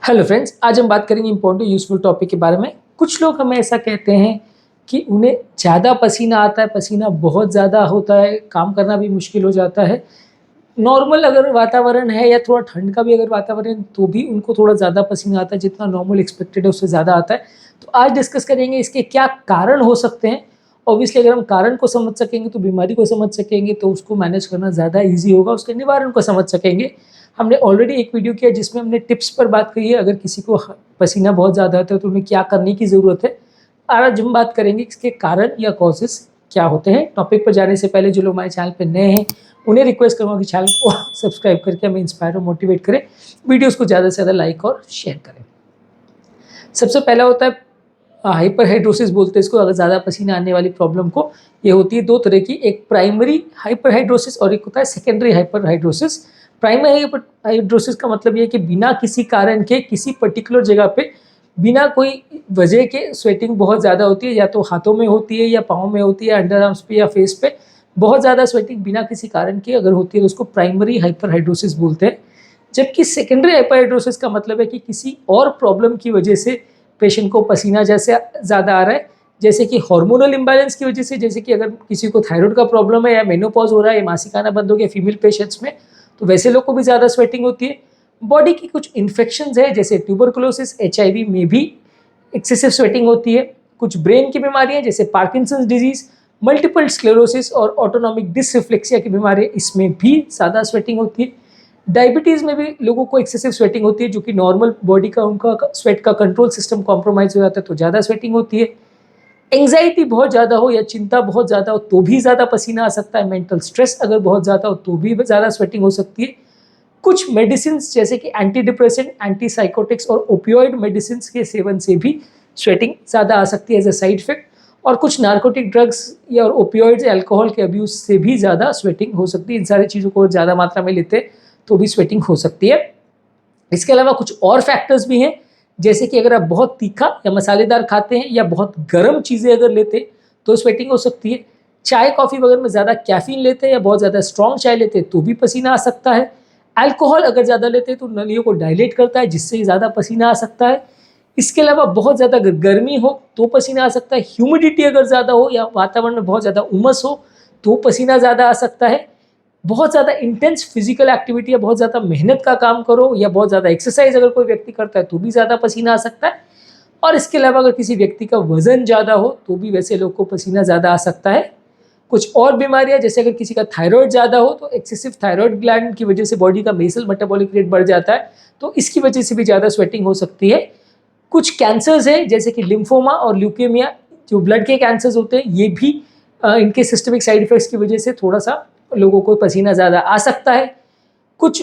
Hello friends, आज हम बात करेंगे इम्पोर्टेंट यूज़फुल टॉपिक के बारे में। कुछ लोग हमें ऐसा कहते हैं कि उन्हें ज़्यादा पसीना आता है, पसीना बहुत ज़्यादा होता है, काम करना भी मुश्किल हो जाता है। नॉर्मल अगर वातावरण है या थोड़ा ठंड का भी अगर वातावरण है, तो भी उनको थोड़ा ज़्यादा पसीना आता है, जितना नॉर्मल एक्सपेक्टेड है उससे ज़्यादा आता है। तो आज डिस्कस करेंगे इसके क्या कारण हो सकते हैं। ऑब्वियसली अगर हम कारण को समझ सकेंगे तो बीमारी को समझ सकेंगे, तो उसको मैनेज करना ज़्यादा ईजी होगा, उसके निवारण को समझ सकेंगे। हमने ऑलरेडी एक वीडियो किया जिसमें हमने टिप्स पर बात करी है, अगर किसी को पसीना बहुत ज़्यादा आता है तो उन्हें क्या करने की ज़रूरत है। आज हम बात करेंगे इसके कारण या कॉजेस क्या होते हैं। टॉपिक पर जाने से पहले जो लोग हमारे चैनल पर नए हैं उन्हें रिक्वेस्ट करूँगा कि चैनल को सब्सक्राइब करके हमें इंस्पायर और मोटिवेट करें, वीडियोज़ को ज़्यादा से ज़्यादा लाइक और शेयर करें। सबसे पहला होता है हाइपरहाइड्रोसिस बोलते हैं इसको। अगर ज़्यादा पसीना आने वाली प्रॉब्लम को, ये होती है दो तरह की, एक प्राइमरी हाइपरहाइड्रोसिस और एक होता है सेकेंडरी हाइपरहाइड्रोसिस। प्राइमरी हाइपरहाइड्रोसिस का मतलब ये है कि बिना किसी कारण के किसी पर्टिकुलर जगह पे बिना कोई वजह के स्वेटिंग बहुत ज़्यादा होती है, या तो हाथों में होती है या पाँव में होती है, अंडर आर्म्स पे या फेस पे बहुत ज़्यादा स्वेटिंग बिना किसी कारण के अगर होती है तो उसको प्राइमरी हाइपरहाइड्रोसिस बोलते हैं। जबकि सेकेंडरी हाइपरहाइड्रोसिस का मतलब है कि किसी और प्रॉब्लम की वजह से पेशेंट को पसीना जैसे ज़्यादा आ रहा है, जैसे कि हार्मोनल इम्बैलेंस की वजह से, जैसे कि अगर किसी को थायराइड का प्रॉब्लम है या मेनोपॉज हो रहा है या मासिक आना बंद हो गया फीमेल पेशेंट्स में, तो वैसे लोग को भी ज़्यादा स्वेटिंग होती है। बॉडी की कुछ इन्फेक्शंस है जैसे ट्यूबरकुलोसिस, HIV में भी एक्सेसिव स्वेटिंग होती है। कुछ ब्रेन की बीमारियां जैसे पार्किंसंस डिजीज, मल्टीपल स्क्लेरोसिस और ऑटोनॉमिक डिसरिफ्लेक्सिया की बीमारी, इसमें भी ज़्यादा स्वेटिंग होती है। डायबिटीज़ में भी लोगों को एक्सेसिव स्वेटिंग होती है, जो कि नॉर्मल बॉडी का उनका स्वेट का कंट्रोल सिस्टम कॉम्प्रोमाइज़ हो जाता है तो ज़्यादा स्वेटिंग होती है। एंग्जाइटी बहुत ज़्यादा हो या चिंता बहुत ज़्यादा हो तो भी ज़्यादा पसीना आ सकता है। मेंटल स्ट्रेस अगर बहुत ज़्यादा हो तो भी ज़्यादा स्वेटिंग हो सकती है। कुछ मेडिसिन जैसे कि एंटी डिप्रेसेंट, एंटी साइकोटिक्स और ओपियोइड मेडिसिन के सेवन से भी स्वेटिंग ज़्यादा आ सकती है एज ए साइड इफेक्ट। और कुछ नार्कोटिक ड्रग्स या ओपियोइड्स, अल्कोहल के अब्यूज से भी ज़्यादा स्वेटिंग हो सकती है। इन सारी चीज़ों को ज़्यादा मात्रा में लेते हैं तो भी स्वेटिंग हो सकती है। इसके अलावा कुछ और फैक्टर्स भी हैं, जैसे कि अगर आप बहुत तीखा या मसालेदार खाते हैं या बहुत गर्म चीज़ें अगर लेते हैं तो स्वेटिंग हो सकती है। चाय कॉफ़ी वगैरह में ज़्यादा कैफीन लेते हैं या बहुत ज़्यादा स्ट्रॉन्ग चाय लेते हैं तो भी पसीना आ सकता है। अल्कोहल अगर ज़्यादा लेते हैं तो नलियों को डायलेट करता है, जिससे ज़्यादा पसीना आ सकता है। इसके अलावा बहुत ज़्यादा अगर गर्मी हो तो पसीना आ सकता है। ह्यूमिडिटी अगर ज़्यादा हो या वातावरण में बहुत ज़्यादा उमस हो तो पसीना ज़्यादा आ सकता है। बहुत ज़्यादा इंटेंस फिजिकल एक्टिविटी या बहुत ज़्यादा मेहनत का काम करो या बहुत ज़्यादा एक्सरसाइज अगर कोई व्यक्ति करता है तो भी ज़्यादा पसीना आ सकता है। और इसके अलावा अगर किसी व्यक्ति का वजन ज़्यादा हो तो भी वैसे लोग को पसीना ज़्यादा आ सकता है। कुछ और बीमारियां जैसे अगर किसी का थायराइड ज़्यादा हो तो एक्सेसिव थायराइड ग्लैंड की वजह से बॉडी का बेसल मेटाबॉलिक रेट बढ़ जाता है, तो इसकी वजह से भी ज़्यादा स्वेटिंग हो सकती है। कुछ कैंसर्स हैं जैसे कि लिम्फोमा और ल्यूकेमिया, जो ब्लड के कैंसर्स होते हैं, ये भी इनके सिस्टमिक साइड इफेक्ट्स की वजह से थोड़ा सा लोगों को पसीना ज़्यादा आ सकता है। कुछ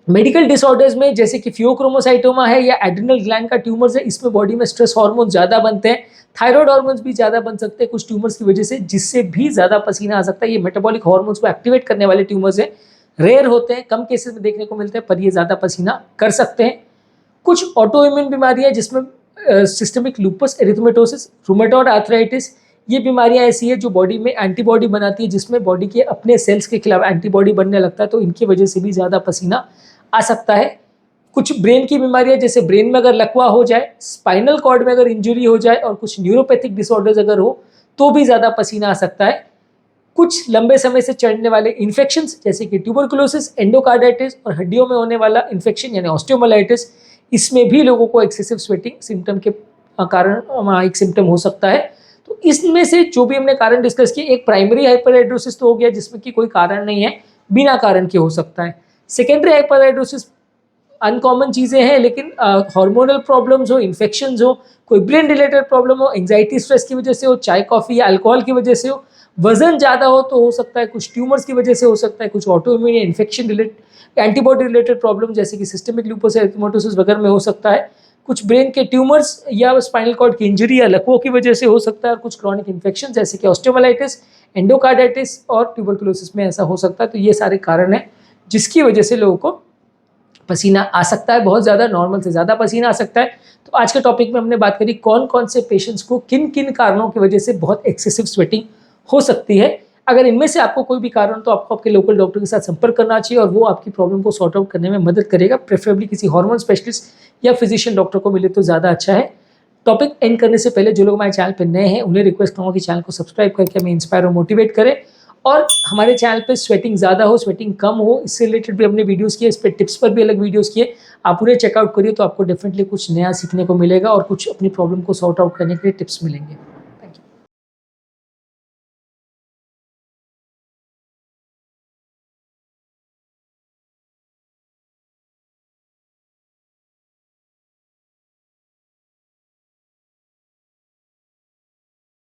मेडिकल डिसऑर्डर्स में जैसे कि फियोक्रोमोसाइटोमा है या एड्रिनल ग्लैंड का ट्यूमर्स है, इसमें बॉडी में स्ट्रेस हार्मोन ज़्यादा बनते हैं। थायराइड हार्मोन्स भी ज़्यादा बन सकते हैं कुछ ट्यूमर्स की वजह से, जिससे भी ज़्यादा पसीना आ सकता है। ये मेटाबॉलिक हार्मोन्स को एक्टिवेट करने वाले ट्यूमर्स हैं, रेयर होते हैं, कम केसेस में देखने को मिलते हैं, पर ये ज़्यादा पसीना कर सकते हैं। कुछ ऑटो इम्यून बीमारियां जिसमें सिस्टमिक लूपस एरिथमेटोसिस, रूमेटॉइड आर्थराइटिस, ये बीमारियां ऐसी है जो बॉडी में एंटीबॉडी बनाती है, जिसमें बॉडी के अपने सेल्स के खिलाफ एंटीबॉडी बनने लगता है, तो इनकी वजह से भी ज़्यादा पसीना आ सकता है। कुछ ब्रेन की बीमारियां जैसे ब्रेन में अगर लकवा हो जाए, स्पाइनल कॉर्ड में अगर इंजरी हो जाए और कुछ न्यूरोपैथिक डिसऑर्डर्स अगर हो तो भी ज़्यादा पसीना आ सकता है। कुछ लंबे समय से चढ़ने वाले इन्फेक्शंस जैसे कि ट्यूबरकुलोसिस, एंडोकार्डाइटिस और हड्डियों में होने वाला इन्फेक्शन यानी ऑस्टियोमाइलाइटिस, इसमें भी लोगों को एक्सेसिव स्वेटिंग सिम्टम के कारण एक सिम्टम हो सकता है। तो इसमें से जो भी हमने कारण डिस्कस किए, एक प्राइमरी हाइपरहाइड्रोसिस तो हो गया जिसमें कि कोई कारण नहीं है, बिना कारण के हो सकता है। सेकेंडरी हाइपरहाइड्रोसिस अनकॉमन चीज़ें हैं, लेकिन हार्मोनल प्रॉब्लम्स हो, इन्फेक्शंस हो, कोई ब्रेन रिलेटेड प्रॉब्लम हो, एंग्जाइटी स्ट्रेस की वजह से हो, चाय कॉफ़ी या अल्कोहल की वजह से हो, वजन ज़्यादा हो तो हो सकता है, कुछ ट्यूमर्स की वजह से हो सकता है, कुछ ऑटो इम्यून या infection related antibody related problem जैसे कि सिस्टमिक लूपस एरिथमेटोसिस वगैरह में हो सकता है। कुछ ब्रेन के ट्यूमर्स या स्पाइनल कॉर्ड की इंजरी या लकवों की वजह से हो सकता है, और कुछ क्रॉनिक इन्फेक्शन जैसे कि ऑस्टियोमाइलाइटिस, एंडोकार्डाइटिस और ट्यूबरकुलोसिस में ऐसा हो सकता है। तो ये सारे कारण हैं जिसकी वजह से लोगों को पसीना आ सकता है, बहुत ज़्यादा, नॉर्मल से ज़्यादा पसीना आ सकता है। तो आज के टॉपिक में हमने बात करी कौन कौन से पेशेंट्स को किन किन कारणों की वजह से बहुत एक्सेसिव स्वेटिंग हो सकती है। अगर इनमें से आपको कोई भी कारण तो आपको आपके लोकल डॉक्टर के साथ संपर्क करना चाहिए और वो आपकी प्रॉब्लम को सॉर्ट आउट करने में मदद करेगा। प्रेफरेबली किसी हार्मोन स्पेशलिस्ट या फिजिशियन डॉक्टर को मिले तो ज़्यादा अच्छा है। टॉपिक एंड करने से पहले जो लोग हमारे चैनल पर नए हैं उन्हें रिक्वेस्ट करूँगा कि चैनल को सब्सक्राइब करके हमें इंस्पायर और मोटिवेट करें, और हमारे चैनल पे स्वेटिंग ज़्यादा हो, स्वेटिंग कम हो, इससे रिलेटेड भी हमने वीडियोस किए, इस पे टिप्स पर भी अलग वीडियोस किए, आप उन्हें चेकआउट करिए तो आपको डेफिनेटली कुछ नया सीखने को मिलेगा और कुछ अपनी प्रॉब्लम को सॉर्ट आउट करने के लिए टिप्स मिलेंगे।